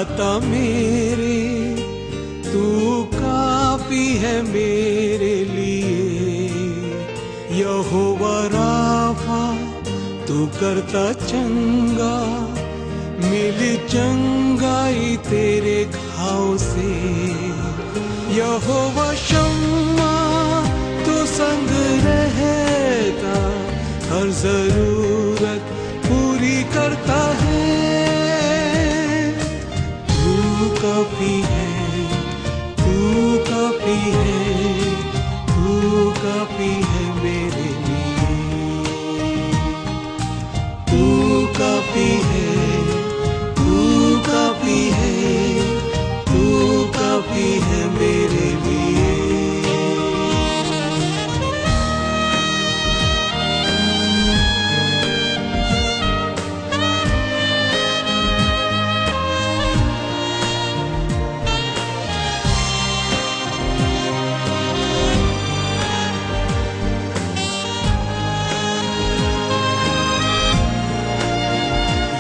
दाता मेरे, तू काफी है मेरे लिए। यहोवा राफा, तू करता चंगा, मिली चंगाई तेरे घाव से। यहोवा शम्मा, तू संग रहता, हर जरूरत पूरी करता है। तू काफी है, तू काफी है, तू काफी है मेरे लिए। तू काफी है, तू काफी है, तू काफी है मेरे लिए।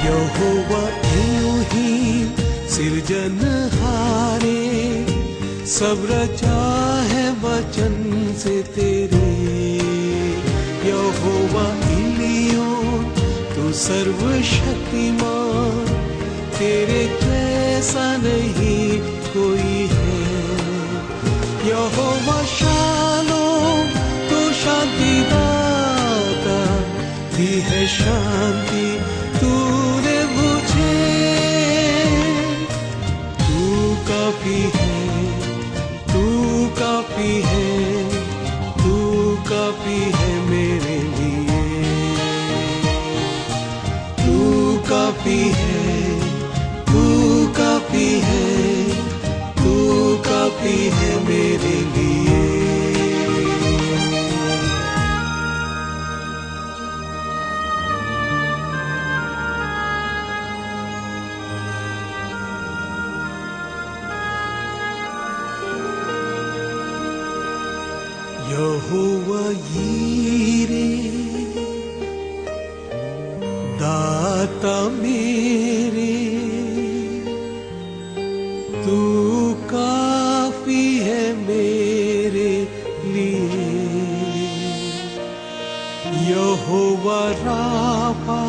यहोवा एलोहीम सिरजनहारे, सब रचा है वचन से तेरे। यहोवा इलियोन, तू सर्वशक्तिमान, तेरे जैसा नहीं कोई है। यहोवा शालोम, तू शांति दाता, दी है शांति तूने मुझे। तू काफी है, तू काफी है, तू काफी है मेरे लिए। तू काफी है, तू काफी है, तू काफी है मेरे लिए। यहोवा यीरे, दाता मेरे, तू काफी है मेरे लिए। यहोवा राफा,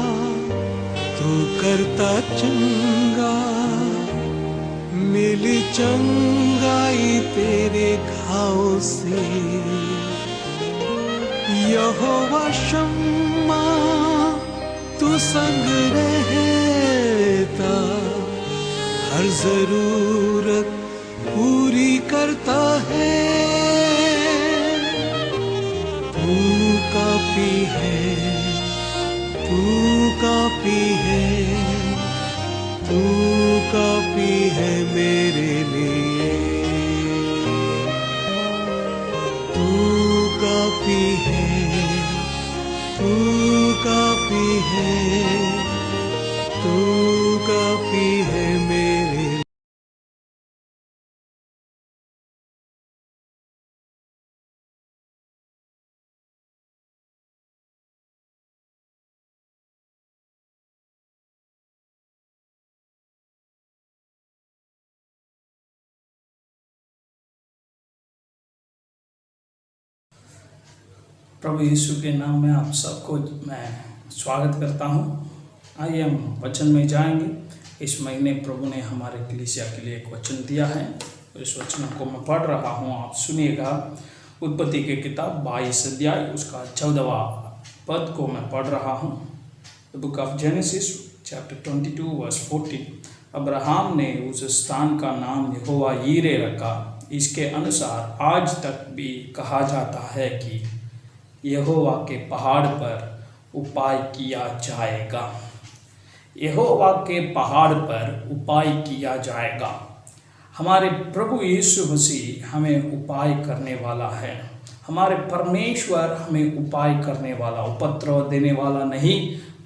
तू करता चंगा, मिली चंगाई तेरे घाव से। यहोवा शम्मा, तू संग रहता, हर जरूरत पूरी करता है। तू काफी है, तू काफी है, तू काफी है मेरे लिए। तू काफी है, तू काफी है, तू काफी है मेरे लिए। प्रभु यीशु के नाम में आप सबको मैं स्वागत करता हूं। आइए हम वचन में जाएंगे। इस महीने प्रभु ने हमारे कलीसिया के लिए एक वचन दिया है, इस वचन को मैं पढ़ रहा हूं, आप सुनिएगा। उत्पत्ति की किताब 22 अध्याय उसका 14वां पद को मैं पढ़ रहा हूं। The book of Genesis chapter 22 verse 14। Abraham ने उस स्थान का नाम यहोवा यीरे रखा। इसके अनुसार आज तक भी कहा जाता है कि यहोवा के पहाड़ पर उपाय किया जाएगा। यहोवा के पहाड़ पर उपाय किया जाएगा। हमारे प्रभु यीशु मसीह हमें उपाय करने वाला है। हमारे परमेश्वर हमें उपाय करने वाला, उपद्रव देने वाला नहीं,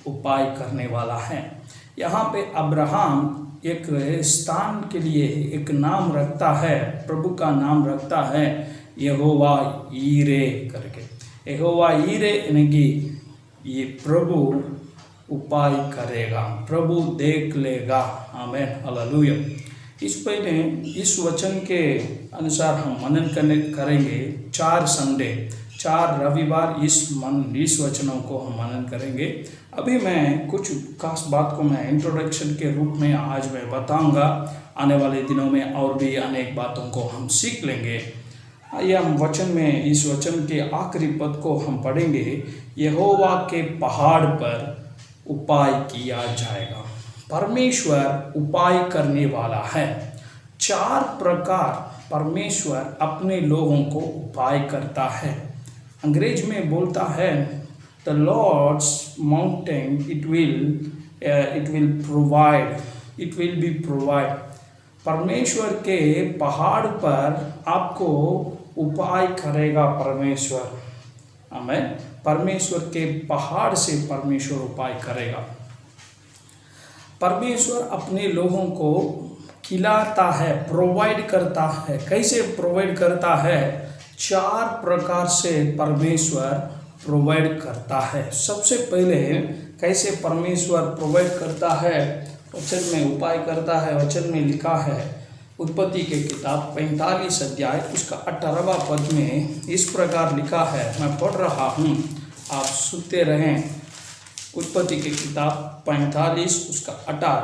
उपाय करने वाला है। यहाँ पे अब्राहम एक स्थान के लिए एक नाम रखता है, प्रभु का नाम रखता है यहोवा यीरे करके। यहोवा यीरे यानी कि ये प्रभु उपाय करेगा, प्रभु देख लेगा। आमीन, हालेलुया। इस पहले इस वचन के अनुसार हम मनन करेंगे 4 संडे, 4 रविवार इस वचनों को हम मनन करेंगे। अभी मैं कुछ खास बात को मैं इंट्रोडक्शन के रूप में आज मैं बताऊंगा। आने वाले दिनों में और भी अनेक बातों को हम सीख लेंगे। आइए हम वचन में इस वचन के आखिरी पद को हम पढ़ेंगे। यहोवा के पहाड़ पर उपाय किया जाएगा। परमेश्वर उपाय करने वाला है। 4 प्रकार परमेश्वर अपने लोगों को उपाय करता है। अंग्रेज में बोलता है the Lord's mountain it will be provide. परमेश्वर के पहाड़ पर आपको उपाय करेगा परमेश्वर। आमीन। परमेश्वर के पहाड़ से परमेश्वर उपाय करेगा। परमेश्वर अपने लोगों को खिलाता है, प्रोवाइड करता है। कैसे प्रोवाइड करता है? 4 प्रकार से परमेश्वर प्रोवाइड करता है। सबसे पहले कैसे परमेश्वर प्रोवाइड करता है, वचन में उपाय करता है। वचन में लिखा है उत्पत्ति के किताब 45 अध्याय उसका 18वां पद में इस प्रकार लिखा है। मैं पढ़ रहा हूँ, आप सुनते रहें। उत्पत्ति के किताब 45 उसका 18।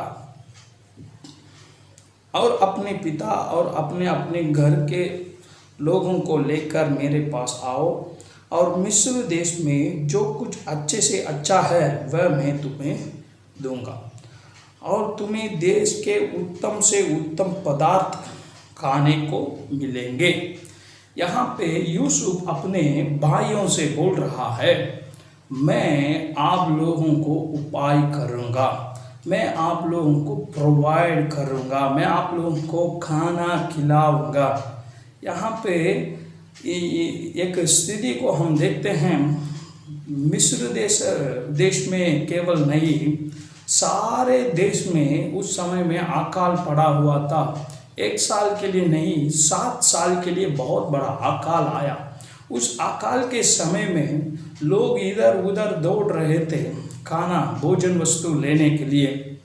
और अपने पिता और अपने अपने घर के लोगों को लेकर मेरे पास आओ, और मिस्र देश में जो कुछ अच्छे से अच्छा है वह मैं तुम्हें दूंगा, और तुम्हें देश के उत्तम से उत्तम पदार्थ खाने को मिलेंगे। यहाँ पे यूसुफ अपने भाइयों से बोल रहा है, मैं आप लोगों को उपाय करूँगा, मैं आप लोगों को प्रोवाइड करूँगा, मैं आप लोगों को खाना खिलाऊँगा। यहाँ पे एक स्थिति को हम देखते हैं। मिस्र देश में केवल नहीं, सारे देश में उस समय में अकाल पड़ा हुआ था। 1 साल के लिए नहीं, 7 साल के लिए बहुत बड़ा अकाल आया। उस अकाल के समय में लोग इधर उधर दौड़ रहे थे खाना भोजन वस्तु लेने के लिए।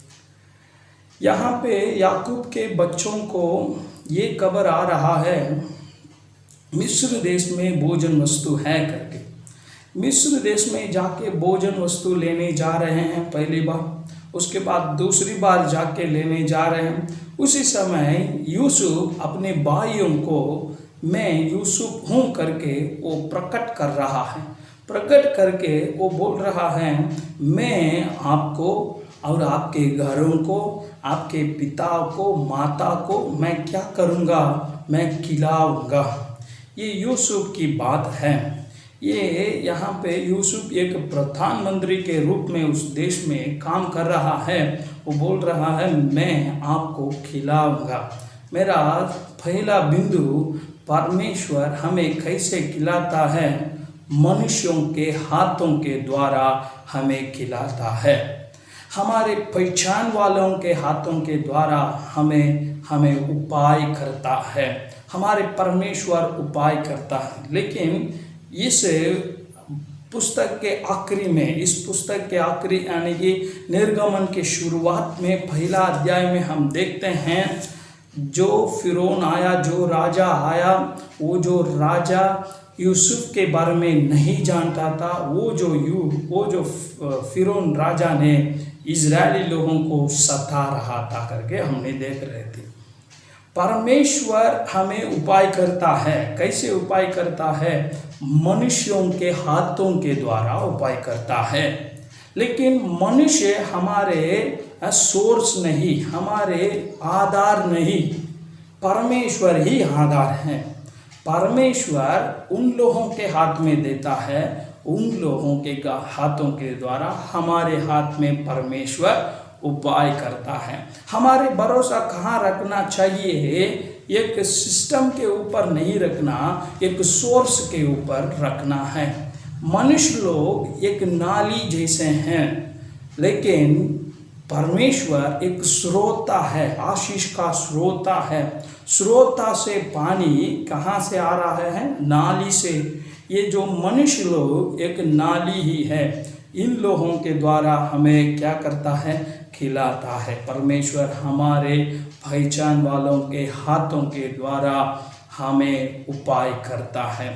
यहाँ पे याकूब के बच्चों को ये खबर आ रहा है मिस्र देश में भोजन वस्तु है करके। मिस्र देश में जाके भोजन वस्तु लेने जा रहे हैं पहली बार, उसके बाद दूसरी बार जाके लेने जा रहे हैं। उसी समय यूसुफ अपने भाइयों को मैं यूसुफ हूँ करके वो प्रकट कर रहा है। प्रकट करके वो बोल रहा है, मैं आपको और आपके घरों को, आपके पिता को, माता को मैं क्या करूँगा? मैं खिलाऊँगा। ये यूसुफ की बात है। ये यहाँ पे यूसुफ एक प्रधानमंत्री के रूप में उस देश में काम कर रहा है। वो बोल रहा है, मैं आपको खिलाऊंगा। मेरा पहला बिंदु, परमेश्वर हमें कैसे खिलाता है? मनुष्यों के हाथों के द्वारा हमें खिलाता है। हमारे पहचान वालों के हाथों के द्वारा हमें उपाय करता है। हमारे परमेश्वर उपाय करता है। लेकिन इस पुस्तक के आखिरी में, इस पुस्तक के आखिरी यानी कि निर्गमन के शुरुआत में पहला अध्याय में हम देखते हैं, जो फिरौन आया, जो राजा आया, वो जो राजा यूसुफ के बारे में नहीं जानता था, वो जो फिरौन राजा ने इजरायली लोगों को सता रहा था करके हमने देख रहे थे। परमेश्वर हमें उपाय करता है। कैसे उपाय करता है? मनुष्यों के हाथों के द्वारा उपाय करता है। लेकिन मनुष्य हमारे सोर्स नहीं, हमारे आधार नहीं, परमेश्वर ही आधार है। परमेश्वर उन लोगों के हाथ में देता है, उन लोगों के हाथों के द्वारा हमारे हाथ में परमेश्वर उपाय करता है। हमारे भरोसा कहाँ रखना चाहिए? एक सिस्टम के ऊपर नहीं रखना, एक सोर्स के ऊपर रखना है। मनुष्य लोग एक नाली जैसे हैं, लेकिन परमेश्वर एक स्रोता है, आशीष का स्रोता है। स्रोता से पानी कहाँ से आ रहा है? नाली से। ये जो मनुष्य लोग एक नाली ही है। इन लोगों के द्वारा हमें क्या करता है, खिलाता है। परमेश्वर हमारे पहचान वालों के हाथों के द्वारा हमें उपाय करता है।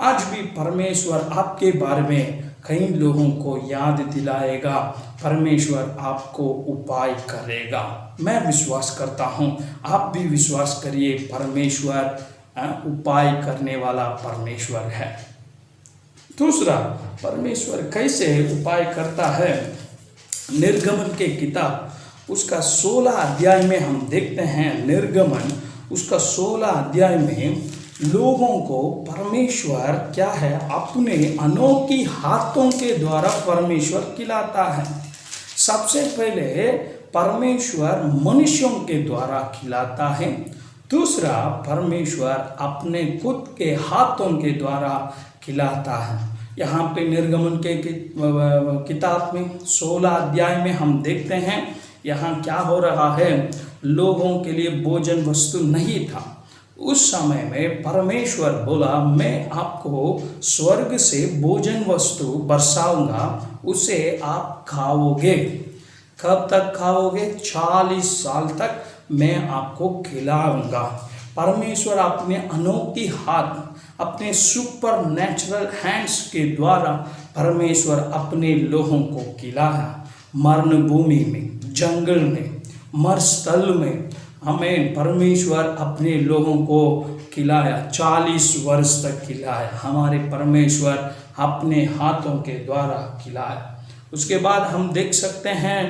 आज भी परमेश्वर आपके बारे में कई लोगों को याद दिलाएगा, परमेश्वर आपको उपाय करेगा। मैं विश्वास करता हूँ, आप भी विश्वास करिए, परमेश्वर उपाय करने वाला परमेश्वर है। दूसरा, परमेश्वर कैसे उपाय करता है, निर्गमन के किताब उसका 16 अध्याय में हम देखते हैं। निर्गमन उसका 16 अध्याय में लोगों को परमेश्वर क्या है, अपने अनोखी हाथों के द्वारा परमेश्वर खिलाता है। सबसे पहले परमेश्वर मनुष्यों के द्वारा खिलाता है। दूसरा, परमेश्वर अपने खुद के हाथों के द्वारा खिलाता है। यहाँ पे निर्गमन के किताब में 16 अध्याय में हम देखते हैं, यहाँ क्या हो रहा है, लोगों के लिए भोजन वस्तु नहीं था। उस समय में परमेश्वर बोला, मैं आपको स्वर्ग से भोजन वस्तु बरसाऊंगा, उसे आप खाओगे। कब तक खाओगे? 40 साल तक मैं आपको खिलाऊंगा। परमेश्वर अपने अनोखी हाथ, अपने सुपर नेचुरल हैंड्स के द्वारा परमेश्वर अपने लोगों को खिलाया। मरण भूमि में, जंगल में, मरुस्थल में हमें परमेश्वर अपने लोगों को खिलाया। 40 वर्ष तक खिलाया। हमारे परमेश्वर अपने हाथों के द्वारा खिलाया। उसके बाद हम देख सकते हैं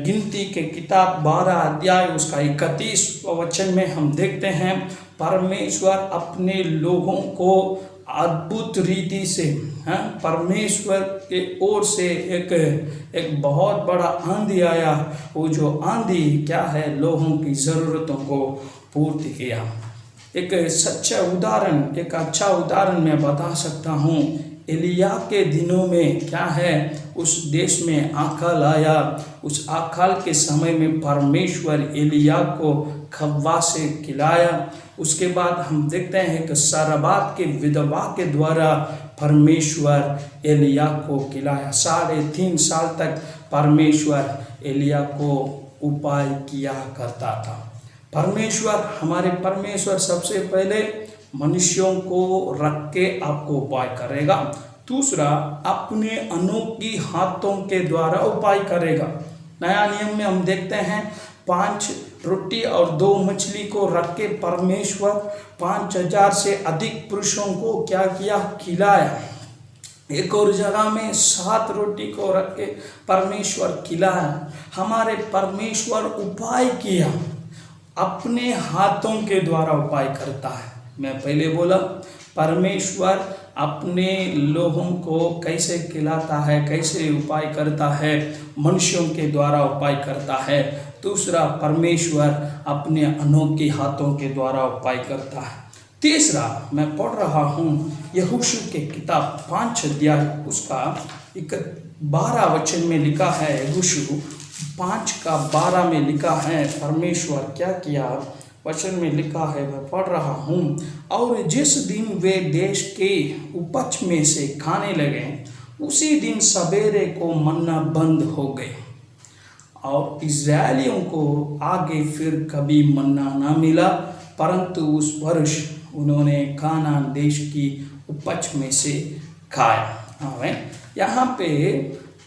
गिनती के किताब 12 अध्याय उसका 31 वचन में हम देखते हैं, परमेश्वर अपने लोगों को अद्भुत रीति से परमेश्वर के ओर से एक बहुत बड़ा आंधी आया। वो जो आंधी क्या है, लोगों की ज़रूरतों को पूर्ति किया। एक सच्चा उदाहरण, एक अच्छा उदाहरण मैं बता सकता हूँ। एलिया के दिनों में क्या है, उस देश में अकाल आया। उस अकाल के समय में परमेश्वर एलिया को खब्बा से खिलाया। उसके बाद हम देखते हैं कि सारबात के विधवा के द्वारा परमेश्वर एलिया को खिलाया। 3.5 साल तक परमेश्वर एलिया को उपाय किया करता था। परमेश्वर, हमारे परमेश्वर सबसे पहले मनुष्यों को रख के आपको उपाय करेगा। दूसरा, अपने अनोखी हाथों के द्वारा उपाय करेगा। नया नियम में हम देखते हैं 5 रोटी और 2 मछली को रख के परमेश्वर 5000 से अधिक पुरुषों को क्या किया, खिलाया। एक और जगह में 7 रोटी को रख के परमेश्वर खिलाया। हमारे परमेश्वर उपाय किया, अपने हाथों के द्वारा उपाय करता है। मैं पहले बोला, परमेश्वर अपने लोगों को कैसे खिलाता है, कैसे उपाय करता है, मनुष्यों के द्वारा उपाय करता है। दूसरा, परमेश्वर अपने अनोखे हाथों के द्वारा उपाय करता है। तीसरा, मैं पढ़ रहा हूँ यहोशू के किताब 5 अध्याय उसका 12 वचन में लिखा है। यहोशू 5:12 में लिखा है, परमेश्वर क्या किया, वचन में लिखा है, मैं पढ़ रहा हूँ। और जिस दिन वे देश के उपज में से खाने लगे, उसी दिन सवेरे को मन्ना बंद हो गए और इज़राइलियों को आगे फिर कभी मन्ना ना मिला, परंतु उस वर्ष उन्होंने कानान देश की उपज में से खाया। आमीन। यहाँ पे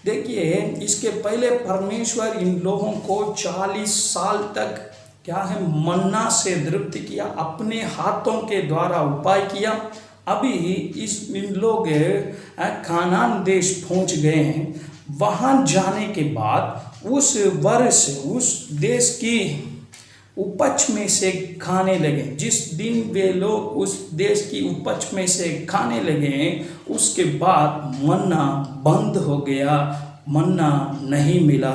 देखिए, इसके पहले परमेश्वर इन लोगों को 40 साल तक क्या है, मन्ना से तृप्त किया, अपने हाथों के द्वारा उपाय किया। अभी इन लोग कानान देश पहुंच गए हैं। वहां जाने के बाद उस वर्ष उस देश की उपज में से खाने लगे। जिस दिन वे लोग उस देश की उपज में से खाने लगे, उसके बाद मन्ना बंद हो गया, मन्ना नहीं मिला।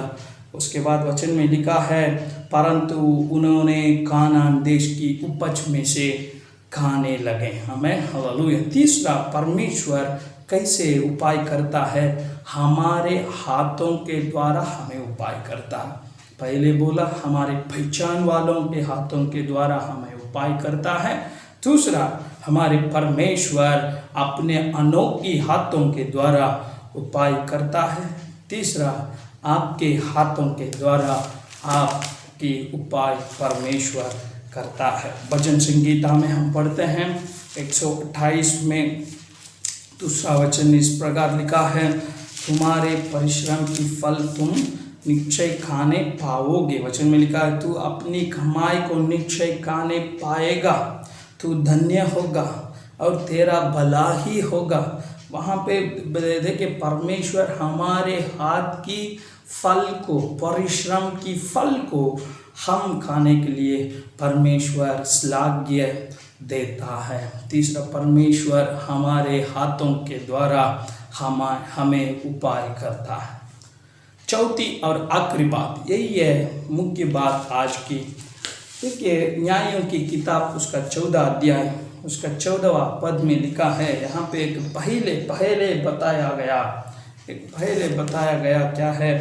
उसके बाद वचन में लिखा है, परंतु उन्होंने कानान देश की उपज में से खाने लगे। हमें हालेलुया। तीसरा, परमेश्वर कैसे उपाय करता है, हमारे हाथों के द्वारा हमें उपाय करता है। पहले बोला, हमारे पहचान वालों के हाथों के द्वारा हमें उपाय करता है। दूसरा, हमारे परमेश्वर अपने अनोखी हाथों के द्वारा उपाय करता है। तीसरा, आपके हाथों के द्वारा आपकी उपाय परमेश्वर करता है। भजन संगीता में हम पढ़ते हैं 128 में दूसरा वचन इस प्रकार लिखा है, तुम्हारे परिश्रम की फल तुम निश्चय खाने पाओगे। वचन में लिखा है, तू अपनी कमाई को निश्चय खाने पाएगा, तू धन्य होगा और तेरा भला ही होगा। वहाँ पे देखिए परमेश्वर हमारे हाथ की फल को, परिश्रम की फल को हम खाने के लिए परमेश्वर श्लाघ्य देता है। तीसरा, परमेश्वर हमारे हाथों के द्वारा हमें उपाय करता है। चौथी और आखिरी बात, यही है मुख्य बात आज की। देखिए न्यायों की किताब उसका 14 अध्याय उसका 14वां पद में लिखा है, यहाँ पे एक पहले बताया गया क्या है,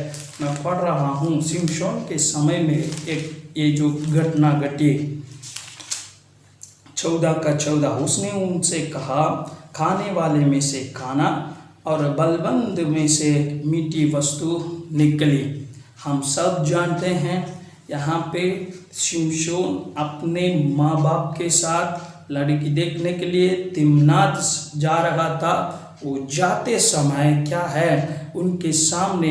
मैं पढ़ रहा हूँ। शिमशोन के समय में एक ये जो घटना घटी 14 का 14, उसने उनसे कहा, खाने वाले में से खाना और बलबंद में से मीठी वस्तु निकली। हम सब जानते हैं यहाँ पे शिमशोन अपने माँ बाप के साथ लड़की देखने के लिए तिम्नात जा रहा था। वो जाते समय क्या है, उनके सामने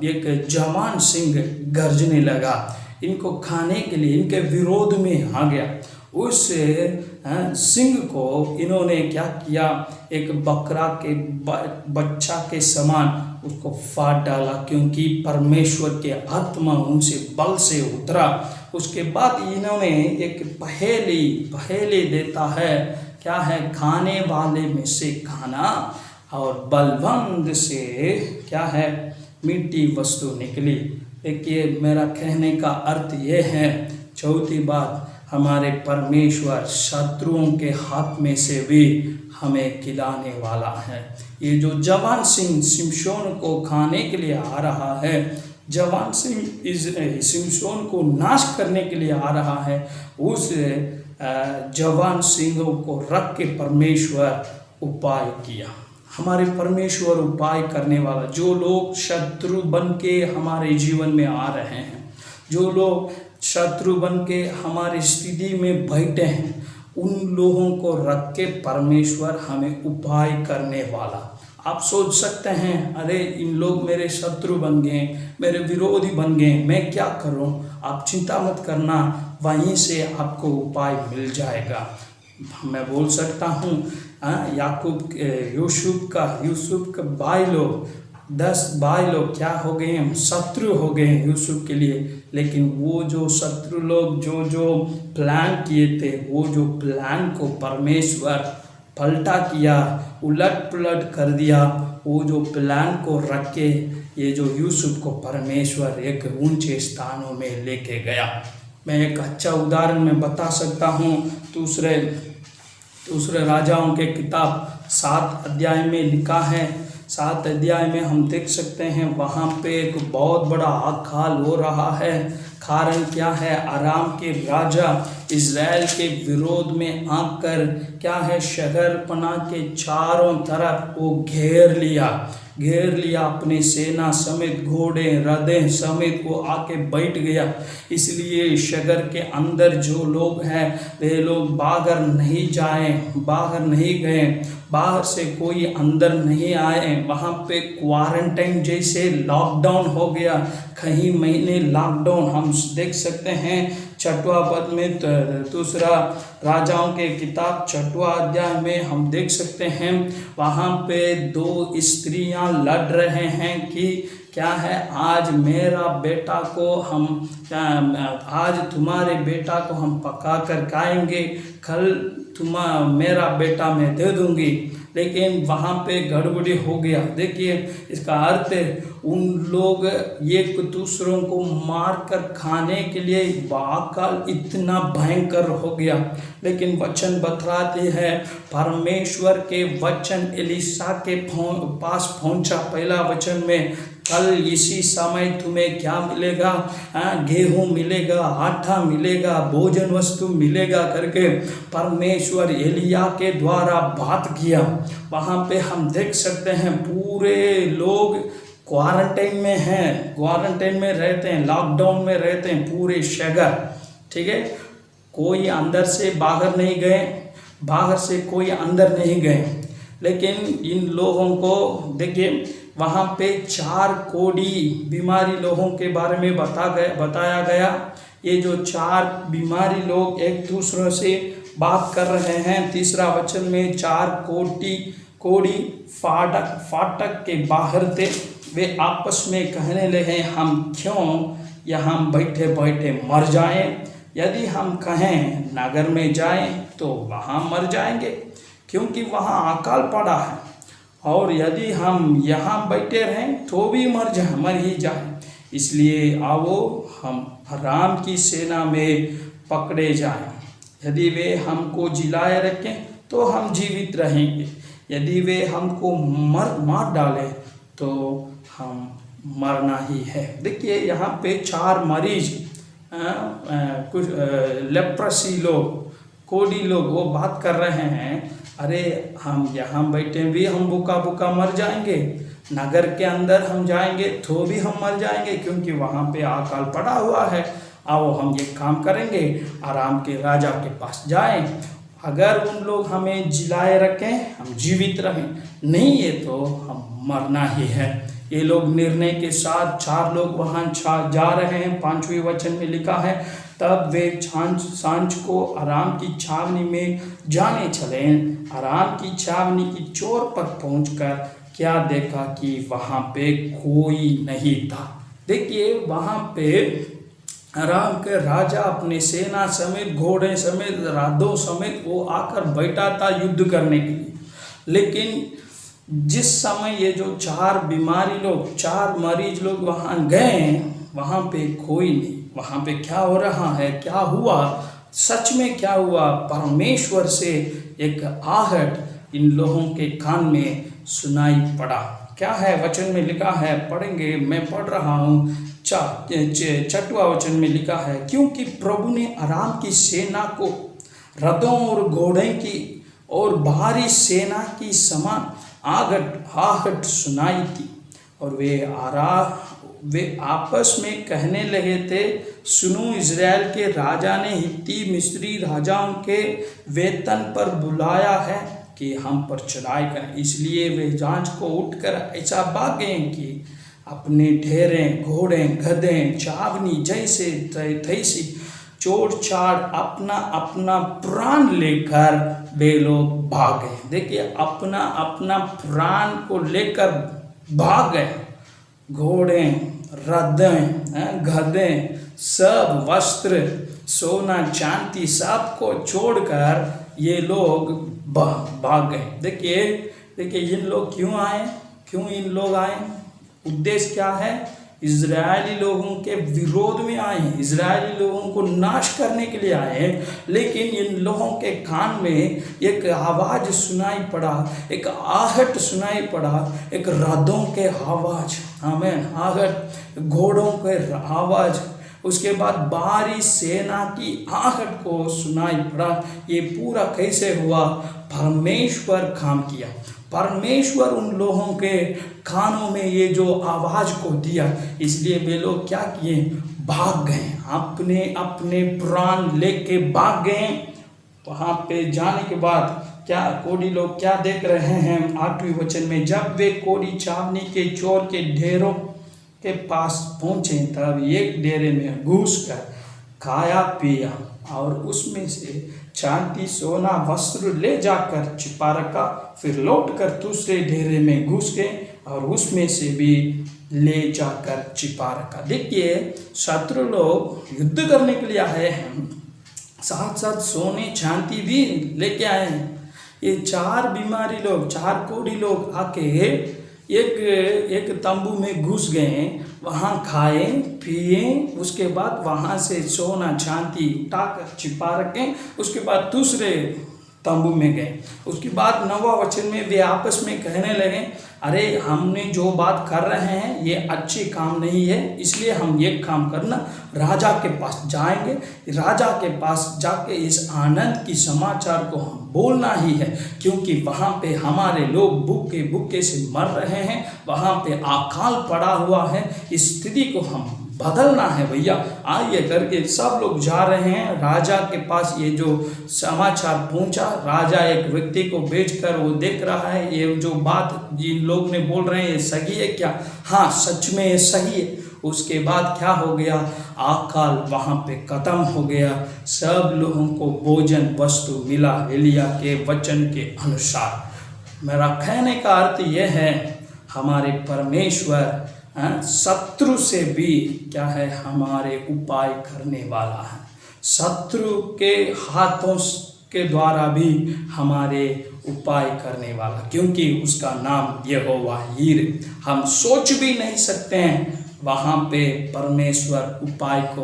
एक जवान सिंह गरजने लगा, इनको खाने के लिए इनके विरोध में आ गया। उस सिंह को इन्होंने क्या किया, एक बकरा के बच्चा के समान उसको फाड़ डाला, क्योंकि परमेश्वर के आत्मा उनसे बल से उतरा। उसके बाद इन्होंने एक पहेली देता है, क्या है, खाने वाले में से खाना और बलबंद से क्या है, मीठी वस्तु निकली। देखिए मेरा कहने का अर्थ ये है, चौथी बात, हमारे परमेश्वर शत्रुओं के हाथ में से भी हमें खिलाने वाला है। ये जो जवान सिंह शिमशोन को खाने के लिए आ रहा है, जवान सिंह शिमशोन को नाश करने के लिए आ रहा है, उस जवान सिंहों को रख के परमेश्वर उपाय किया। हमारे परमेश्वर उपाय करने वाला, जो लोग शत्रु बन के हमारे जीवन में आ रहे हैं, जो लोग शत्रु बन के हमारी स्थिति में बैठे हैं, उन लोगों को रख के परमेश्वर हमें उपाय करने वाला। आप सोच सकते हैं, अरे इन लोग मेरे शत्रु बन गए, मेरे विरोधी बन गए, मैं क्या करूं? आप चिंता मत करना, वहीं से आपको उपाय मिल जाएगा। मैं बोल सकता हूँ यूसुफ का भाई लोग 10 भाई लोग क्या हो गए, हम शत्रु हो गए यूसुफ के लिए। लेकिन वो जो शत्रु लोग जो प्लान किए थे, वो जो प्लान को परमेश्वर पलटा किया, उलट पुलट कर दिया। वो जो प्लान को रख के ये जो यूसुफ को परमेश्वर एक ऊंचे स्थानों में लेके गया। मैं एक अच्छा उदाहरण में बता सकता हूँ। दूसरे राजाओं के किताब 7 अध्याय में लिखा है। 7 अध्याय में हम देख सकते हैं, वहाँ पे एक बहुत बड़ा अकाल हो रहा है। कारण क्या है, अराम के राजा इज़राइल के विरोध में आकर क्या है, शहरपना के चारों तरफ वो घेर लिया अपने सेना समेत, घोड़े रथें समेत वो आके बैठ गया। इसलिए शहर के अंदर जो लोग हैं वे लोग बाहर नहीं गए, बाहर से कोई अंदर नहीं आए। वहाँ पे क्वारंटाइन जैसे लॉकडाउन हो गया, कई महीने लॉकडाउन। हम देख सकते हैं 6वां पद में, दूसरा राजाओं के किताब 6वां अध्याय में हम देख सकते हैं, वहाँ पे 2 स्त्रियां लड़ रहे हैं कि क्या है, आज तुम्हारे बेटा को हम पका कर खाएंगे, कल मेरा बेटा मैं दे दूंगी। लेकिन वहाँ पे गड़बड़ी हो गया। देखिए इसका अर्थ है, उन लोग एक दूसरों को मार कर खाने के लिए अकाल इतना भयंकर हो गया। लेकिन वचन बतलाते हैं, परमेश्वर के वचन एलिशा के पास पहुंचा। पहला वचन में कल इसी समय तुम्हें क्या मिलेगा, गेहूं मिलेगा, आटा मिलेगा, भोजन वस्तु मिलेगा करके परमेश्वर एलिया के द्वारा बात किया। वहाँ पे हम देख सकते हैं पूरे लोग क्वारंटाइन में हैं, क्वारंटाइन में रहते हैं, लॉकडाउन में रहते हैं पूरे शहर, ठीक है। कोई अंदर से बाहर नहीं गए, बाहर से कोई अंदर नहीं गए। लेकिन इन लोगों को देखिए वहाँ पे 4 कोड़ी बीमारी लोगों के बारे में बताया गया। ये जो 4 बीमारी लोग एक दूसरे से बात कर रहे हैं, तीसरा वचन में 4 कोड़ी फाटक के बाहर थे। वे आपस में कहने लगे, हम क्यों यहाँ बैठे बैठे मर जाएं? यदि हम कहें नगर में जाएं तो वहाँ मर जाएंगे, क्योंकि वहाँ अकाल पड़ा है। और यदि हम यहाँ बैठे रहें तो भी मर ही जाएं। इसलिए आओ हम राम की सेना में पकड़े जाएं। यदि वे हमको जिलाए रखें तो हम जीवित रहेंगे, यदि वे हमको मार डालें तो हम मरना ही है। देखिए यहाँ पे 4 मरीज, कुछ लेप्रोसी लोग, कोड़ी लोग, वो बात कर रहे हैं, अरे हम यहाँ बैठे भी हम भूखा मर जाएंगे, नगर के अंदर हम जाएंगे तो भी हम मर जाएंगे, क्योंकि वहाँ पे अकाल पड़ा हुआ है। आओ हम ये काम करेंगे, आराम के राजा के पास जाएं। अगर उन लोग हमें जिलाए रखें हम जीवित रहें, नहीं है तो हम मरना ही है। ये लोग निर्णय के साथ 4 लोग वहाँ जा रहे हैं। 5वें वचन में लिखा है, तब वे सांझ को आराम की छावनी में जाने चले। आराम की छावनी की चोर पर पहुंचकर क्या देखा कि वहाँ पे कोई नहीं था। देखिए वहाँ पे आराम के राजा अपने सेना समेत, घोड़े समेत, राधों समेत वो आकर बैठा था युद्ध करने के लिए। लेकिन जिस समय ये जो 4 बीमारी लोग, 4 मरीज लोग वहाँ गए, वहाँ पे कोई नहीं। वहाँ पे क्या हो रहा है, क्या हुआ, सच में क्या हुआ? परमेश्वर से एक आहट इन लोगों के कान में सुनाई पड़ा। क्या है वचन में लिखा है, पढ़ेंगे, मैं पढ़ रहा हूँ। 6वां वचन में लिखा है, क्योंकि प्रभु ने आराम की सेना को रथों और घोड़े की और भारी सेना की समान आहट सुनाई थी, और वे आपस में कहने लगे थे, सुनो, इज़राइल के राजा ने हित्ती मिस्री राजाओं के वेतन पर बुलाया है कि हम पर चढ़ाई करें। इसलिए वे जांच को उठकर ऐसा भागे कि अपने ढेरे, घोड़े, गधे, छावनी जैसे तैसी चोर चाड़ अपना अपना प्राण लेकर वे लोग भागे। देखिए अपना अपना प्राण को लेकर भाग गए। घोड़े, रथें, गधे, सब वस्त्र, सोना चांदी सब को छोड़कर ये लोग भाग गए। देखिए इन लोग क्यों इन लोग आए? उद्देश्य क्या है? इजरायली लोगों के विरोध में आए हैं, इजरायली लोगों को नाश करने के लिए आए हैं। लेकिन इन लोगों के कान में एक आवाज़ सुनाई पड़ा, एक आहट सुनाई पड़ा, एक रथों के आवाज़, आमीन, आहट, घोड़ों के आवाज़, उसके बाद बाहरी सेना की आहट को सुनाई पड़ा। ये पूरा कैसे हुआ? परमेश्वर काम किया। परमेश्वर उन लोगों के कानों में ये जो आवाज़ को दिया, इसलिए वे लोग क्या किए? भाग गए, अपने अपने प्राण लेके भाग गए। वहाँ पे जाने के बाद क्या कोड़ी लोग क्या देख रहे हैं? 8वें वचन में, जब वे कोड़ी छावनी के चोर के ढेरों के पास पहुँचे तब एक डेरे में घुसकर खाया पिया और उसमें से चांदी सोना वस्त्र ले जाकर छिपा रखा। फिर लौटकर दूसरे डेरे में घुस गए और उसमें से भी ले जाकर छिपा रखा। देखिए शत्रु लोग युद्ध करने के लिए आए हैं, साथ साथ सोने चांदी भी लेके आए हैं। ये 4 बीमारी लोग, 4 कोड़ी लोग आके एक तंबू में घुस गए, वहाँ खाए पिए, उसके बाद वहाँ से सोना चांदी उठाकर छिपा रखें। उसके बाद दूसरे तंबू में गए। उसके बाद 9वां वचन में वे आपस में कहने लगे, अरे हमने जो बात कर रहे हैं ये अच्छी काम नहीं है, इसलिए हम एक काम करना, राजा के पास जाएंगे, राजा के पास जाके इस आनंद की समाचार को हम बोलना ही है, क्योंकि वहाँ पे हमारे लोग भूखे भूखे से मर रहे हैं, वहाँ पे अकाल पड़ा हुआ है, इस स्थिति को हम बदलना है भैया। आइए करके सब लोग जा रहे हैं राजा के पास। ये जो समाचार पहुंचा, राजा एक व्यक्ति को भेजकर वो देख रहा है ये जो बात जिन लोग ने बोल रहे हैं ये सही है क्या? हाँ, सच में ये सही है। उसके बाद क्या हो गया, अकाल वहाँ पे खत्म हो गया, सब लोगों को भोजन वस्तु मिला एलिया के वचन के अनुसार। मेरा कहने का अर्थ यह है, हमारे परमेश्वर शत्रु से भी क्या है, हमारे उपाय करने वाला है। शत्रु के हाथों के द्वारा भी हमारे उपाय करने वाला, क्योंकि उसका नाम यहोवा यीरे। हम सोच भी नहीं सकते हैं वहाँ पे परमेश्वर उपाय को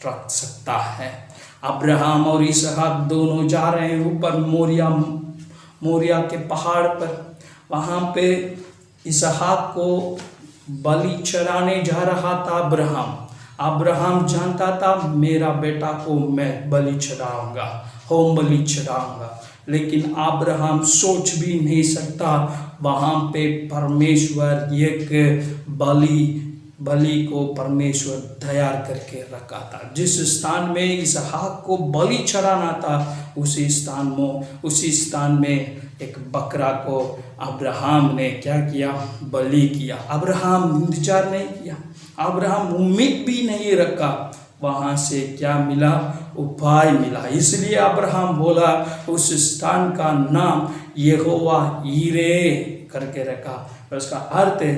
रख सकता है। अब्राहम और इसहाक दोनों जा रहे हैं ऊपर मोरिया के पहाड़ पर। वहाँ पे इसहाक को बलि चढ़ाने जा रहा था अब्राहम जानता था मेरा बेटा को मैं बलि चढ़ाऊंगा, होम बलि चढ़ाऊंगा, लेकिन अब्राहम सोच भी नहीं सकता वहाँ पे परमेश्वर एक बलि को परमेश्वर तैयार करके रखा था। जिस स्थान में इसहाक को बलि चढ़ाना था उसी स्थान में एक बकरा को अब्राहम ने क्या किया, बलि किया। अब्राहम इंतजार नहीं किया, अब्राहम उम्मीद भी नहीं रखा, वहाँ से क्या मिला, उपाय मिला। इसलिए अब्राहम बोला, उस स्थान का नाम यहोवा यीरे करके रखा। उसका अर्थ है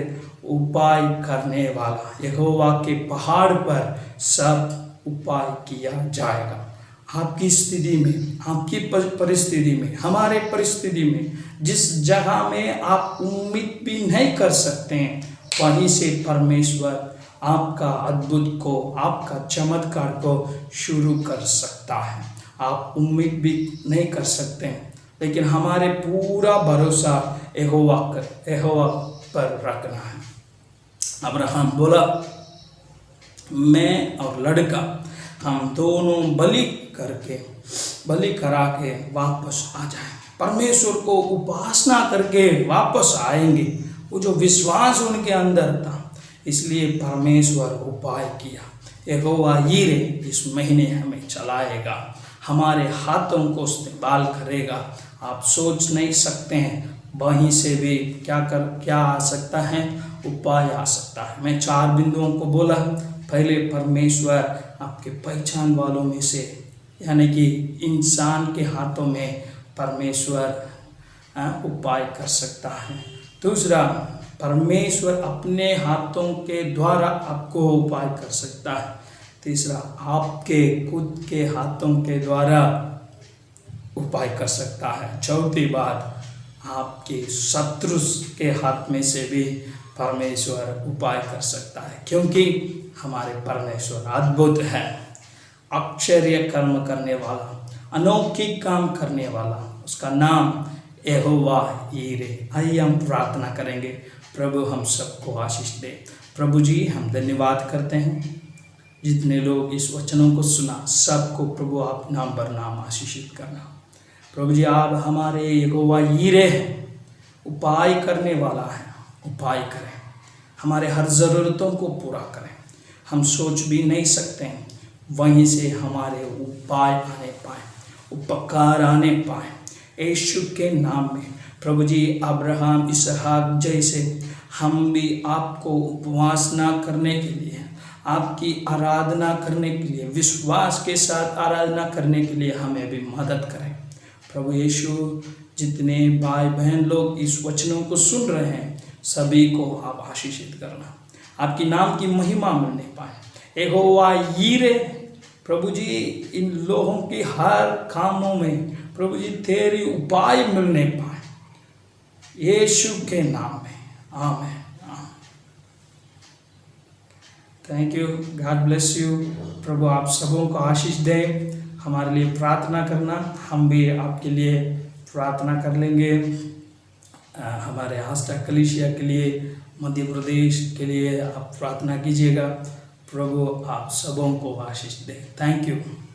उपाय करने वाला। यहोवा के पहाड़ पर सब उपाय किया जाएगा। आपकी स्थिति में, आपकी परिस्थिति में, हमारे परिस्थिति में, जिस जगह में आप उम्मीद भी नहीं कर सकते हैं, वहीं से परमेश्वर आपका अद्भुत को, आपका चमत्कार को शुरू कर सकता है। आप उम्मीद भी नहीं कर सकते हैं, लेकिन हमारे पूरा भरोसा यहोवा पर रखना है। अब्राहम बोला, मैं और लड़का हम दोनों बलि करा के वापस आ जाएंगे, परमेश्वर को उपासना करके वापस आएंगे। वो जो विश्वास उनके अंदर था, इसलिए परमेश्वर उपाय किया। यहोवा यीरे इस महीने हमें चलाएगा, हमारे हाथों को इस्तेमाल करेगा। आप सोच नहीं सकते हैं वहीं से भी क्या आ सकता है, उपाय आ सकता है। मैं 4 बिंदुओं को बोला। पहले, परमेश्वर आपके पहचान वालों में से, यानी कि इंसान के हाथों में परमेश्वर उपाय कर सकता है। दूसरा, परमेश्वर अपने हाथों के द्वारा आपको उपाय कर सकता है। तीसरा, आपके खुद के हाथों के द्वारा उपाय कर सकता है। चौथी बात, आपके शत्रु के हाथ में से भी परमेश्वर उपाय कर सकता है, क्योंकि हमारे परमेश्वर अद्भुत है, आश्चर्य कर्म करने वाला, अनोखी काम करने वाला। उसका नाम यहोवा यीरे। आइए हम प्रार्थना करेंगे। प्रभु हम सबको आशीष दे। प्रभु जी, हम धन्यवाद करते हैं जितने लोग इस वचनों को सुना, सबको प्रभु आप नाम बर नाम आशीषित करना। प्रभु जी, आप हमारे यहोवा यीरे हैं, उपाय करने वाला है। उपाय करें, हमारे हर ज़रूरतों को पूरा करें। हम सोच भी नहीं सकते हैं, वहीं से हमारे उपाय आने पाए, उपकार आने पाए, यीशु के नाम में। प्रभु जी, अब्राहम इसहाक जैसे हम भी आपको उपासना करने के लिए, आपकी आराधना करने के लिए, विश्वास के साथ आराधना करने के लिए हमें भी मदद करें। प्रभु यीशु, जितने भाई बहन लोग इस वचनों को सुन रहे हैं, सभी को आप आशीषित करना, आपकी नाम की महिमा मिलने पाए। यहोवा यीरे, प्रभु जी, इन लोगों की हर कामों में प्रभु जी तेरी उपाय मिलने पाए, यीशु के नाम में, आमीन। Thank you, God bless you. प्रभु आप सबों को आशीष दे। हमारे लिए प्रार्थना करना, हम भी आपके लिए प्रार्थना कर लेंगे। हमारे आस्था कलीसिया के लिए, मध्य प्रदेश के लिए आप प्रार्थना कीजिएगा। प्रभु आप सबों को आशीष दे। Thank you.